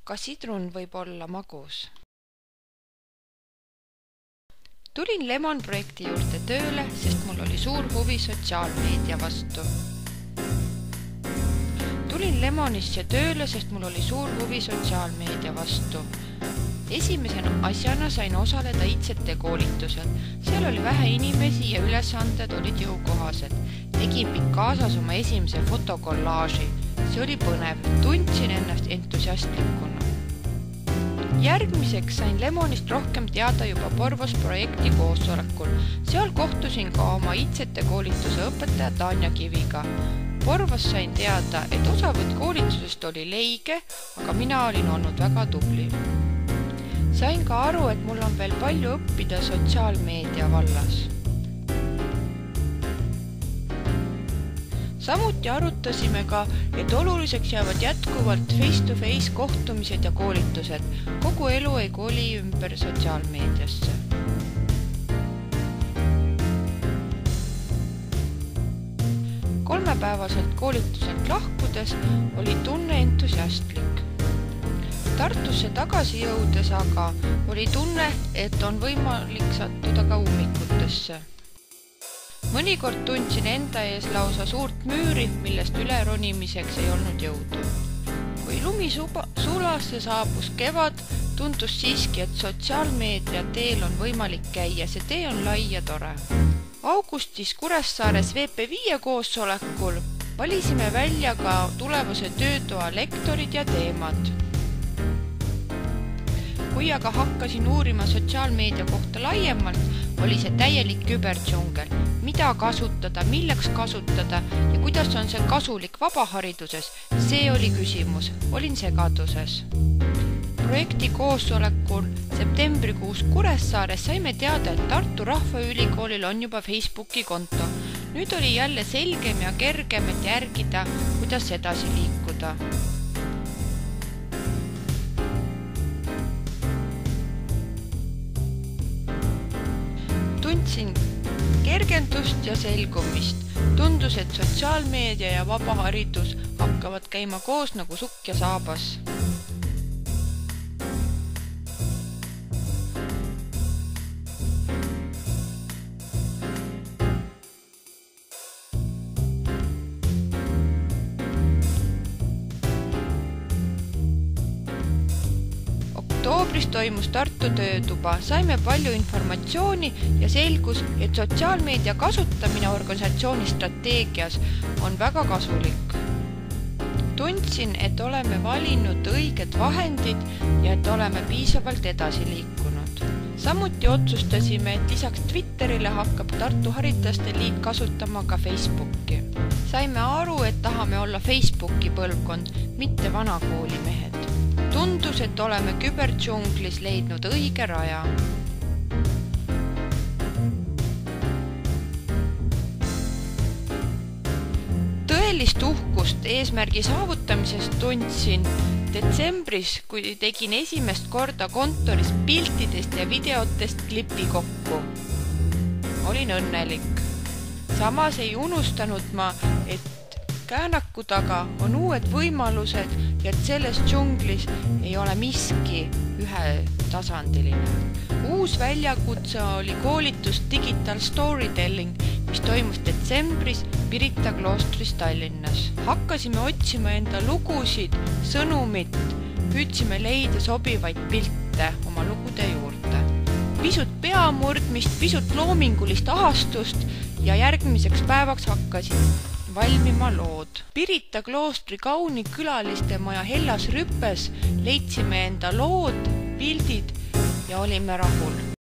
Ka sidrun võib olla magus. Tulin Lemon projekti juurde tööle, sest mul oli suur huvi sotsiaalmeedia vastu. Tulin Lemonisse tööle, sest mul oli suur huvi sotsiaalmeedia vastu. Esimese asjana sain osaleda ICT koolitusel. Seal oli vähe inimesi ja ülesanded olid jõukohased. Tegin Picasos oma esimese fotokollaaži. See oli põnev. Tundsin ennast entusiastlikuna. Järgmiseks sain Lemonist rohkem teada juba Porvos projekti koosolekul. Seal kohtusin ka oma ICT koolituse õpetaja Tanja Kiviga. Porvos sain teada, et osavõtt koolitusest oli leige, aga mina olin olnud väga tubli. Sain ka aru, et mul on veel palju õppida sotsiaalmeedia vallas. Samuti arutasime ka, et oluliseks jäävad jätkuvalt face-to-face kohtumised ja koolitused. Kogu elu ei koli ümber sotsiaalmeediasse. Kolmepäevaselt koolituselt lahkudes oli tunne entusiastlik. Tartusse tagasi jõudes aga oli tunne, et on võimalik sattuda ka ummikutesse. Mõnikord tundsin enda ees lausa suurt müüri, millest üleronimiseks ei olnud jõudu. Kui lumi sulas ja saabus kevad, tundus siiski, et sotsiaalmeedia teel on võimalik käia. See tee on lai ja tore. Augustis Kuressaares VP5 koosolekul valisime välja ka tulevase töötoa lektorid ja teemad. Kui aga hakkasin uurima sotsiaalmeedia kohta laiemalt, oli see täielik kübertsungel. Mida kasutada, milleks kasutada ja kuidas on see kasulik vabahariduses, see oli küsimus. Olin segaduses. Projekti koosolekul septembrikuus Kuressaares saime teada, et Tartu Rahvaülikoolil on juba Facebooki konto. Nüüd oli jälle selgem ja kergem, et järgida, kuidas edasi liikuda. Tundsin kergendust ja selgumist. Tundus, et sotsiaalmeedia ja vabaharidus hakkavad käima koos nagu sukk ja saabas. Oktoobris toimus Tartu töötuba. Saime palju informatsiooni ja selgus, et sotsiaalmeedia kasutamine organisatsiooni strateegias on väga kasulik. Tundsin, et oleme valinud õiged vahendid ja et oleme piisavalt edasi liikunud. Samuti otsustasime, et lisaks Twitterile hakkab Tartu Haritlaste Liit kasutama ka Facebooki. Saime aru, et tahame olla Facebooki põlvkond, mitte vanakooli mehed. Tundus, et oleme kübertsunglis leidnud õige raja. Tõelist uhkust eesmärgi saavutamisest tundsin detsembris, kui tegin esimest korda kontoris piltidest ja videotest klipi kokku. Olin õnnelik. Samas ei unustanud ma, et käänaku taga on uued võimalused ja et selles džunglis ei ole miski ühetasandiline. Uus väljakutse oli koolitus Digital Storytelling, mis toimus detsembris Pirita kloostris Tallinnas. Hakkasime otsima enda lugusid, sõnumit, püüdsime leida sobivaid pilte oma lugude juurde. Pisut peamurdmist, pisut loomingulist ahastust ja järgmiseks päevaks hakkasin valmima lood. Pirita kloostri kauni külaliste maja Hellas Rüppes leidsime enda lood, pildid ja olime rahul.